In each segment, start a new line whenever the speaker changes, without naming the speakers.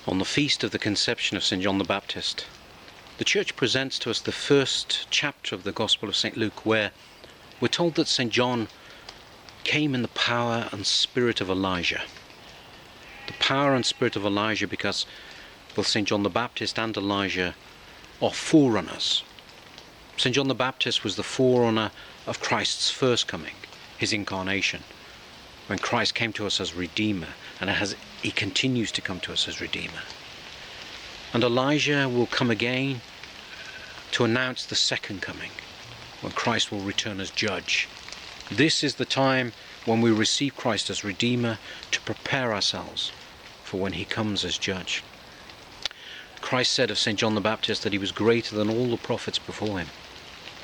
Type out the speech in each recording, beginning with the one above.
On the feast of the conception of St. John the Baptist, the Church presents to us the first chapter of the Gospel of St. Luke, where we're told that St. John came in the power and spirit of Elijah. The power and spirit of Elijah because both St. John the Baptist and Elijah are forerunners. St. John the Baptist was the forerunner of Christ's first coming, his incarnation, when Christ came to us as Redeemer, and he continues to come to us as Redeemer. And Elijah will come again to announce the second coming, when Christ will return as Judge. This is the time when we receive Christ as Redeemer to prepare ourselves for when he comes as Judge. Christ said of St. John the Baptist that he was greater than all the prophets before him,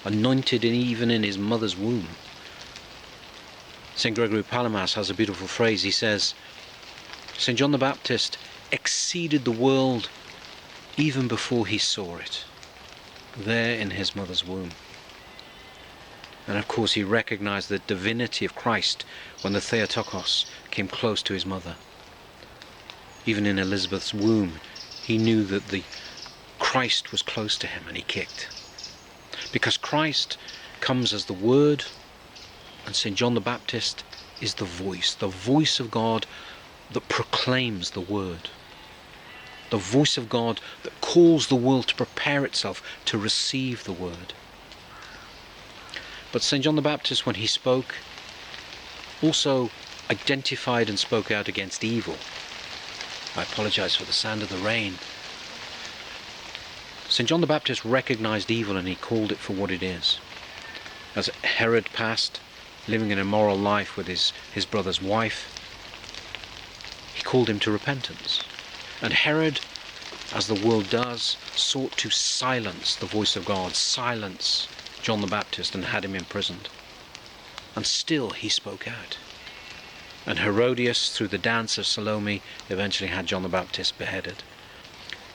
anointed even in his mother's womb. St. Gregory Palamas has a beautiful phrase. He says, St. John the Baptist exceeded the world even before he saw it, there in his mother's womb. And of course he recognized the divinity of Christ when the Theotokos came close to his mother. Even in Elizabeth's womb, he knew that the Christ was close to him, and he kicked. Because Christ comes as the Word, and St. John the Baptist is the voice of God that proclaims the Word. The voice of God that calls the world to prepare itself to receive the Word. But St. John the Baptist, when he spoke, also identified and spoke out against evil. I apologize for the sound of the rain. St. John the Baptist recognized evil and he called it for what it is. As Herod passed, living an immoral life with his brother's wife, he called him to repentance. And Herod, as the world does, sought to silence the voice of God, silence John the Baptist, and had him imprisoned. And still he spoke out. And Herodias, through the dance of Salome, eventually had John the Baptist beheaded.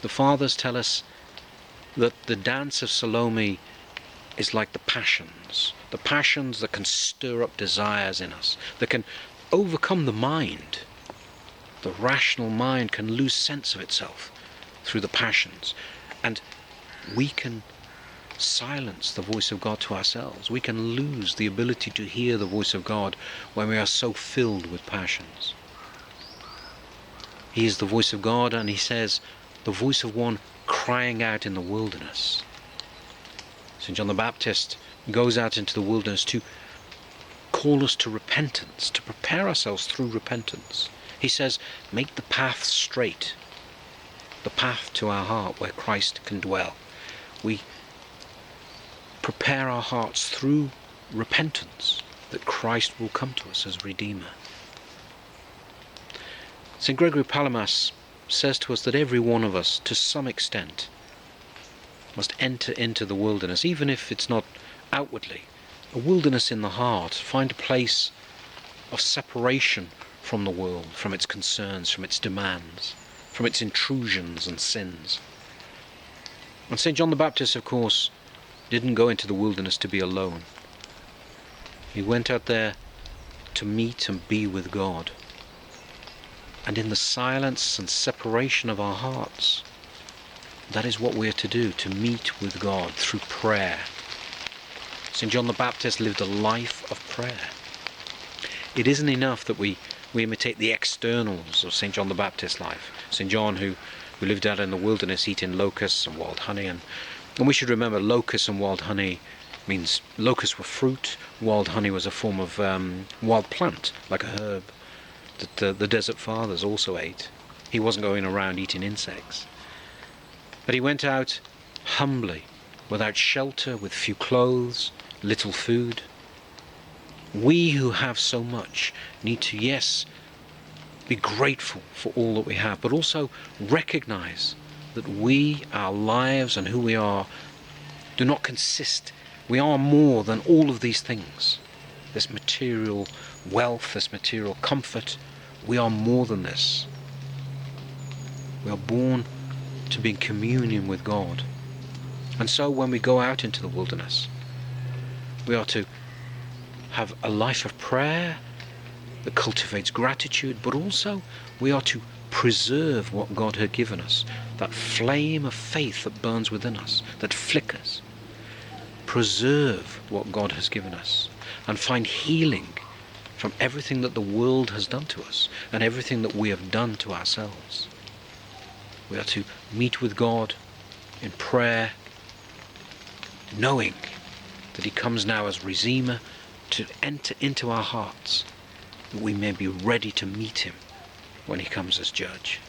The fathers tell us that the dance of Salome is like the passions that can stir up desires in us, that can overcome the mind. The rational mind can lose sense of itself through the passions, and we can silence the voice of God to ourselves. We can lose the ability to hear the voice of God when we are so filled with passions. He is the voice of God, and he says, the voice of one crying out in the wilderness. St. John the Baptist goes out into the wilderness to call us to repentance, to prepare ourselves through repentance. He says, make the path straight, the path to our heart where Christ can dwell. We prepare our hearts through repentance that Christ will come to us as Redeemer. St. Gregory Palamas says to us that every one of us, to some extent, must enter into the wilderness, even if it's not outwardly. A wilderness in the heart, find a place of separation from the world, from its concerns, from its demands, from its intrusions and sins. And St. John the Baptist, of course, didn't go into the wilderness to be alone. He went out there to meet and be with God. And in the silence and separation of our hearts, that is what we are to do, to meet with God through prayer. St. John the Baptist lived a life of prayer. It isn't enough that we imitate the externals of St. John the Baptist's life. St. John, who lived out in the wilderness eating locusts and wild honey. And we should remember locusts and wild honey means locusts were fruit, wild honey was a form of wild plant, like a herb, that the desert fathers also ate. He wasn't going around eating insects. But he went out humbly, without shelter, with few clothes, little food. We who have so much need to, yes, be grateful for all that we have, but also recognize that we, our lives and who we are, do not consist. We are more than all of these things. This material wealth, this material comfort, we are more than this. We are born to be in communion with God. And so when we go out into the wilderness, we are to have a life of prayer that cultivates gratitude, but also we are to preserve what God had given us, that flame of faith that burns within us, that flickers. Preserve what God has given us and find healing from everything that the world has done to us and everything that we have done to ourselves. We are to meet with God in prayer, knowing that he comes now as Redeemer to enter into our hearts, that we may be ready to meet him when he comes as Judge.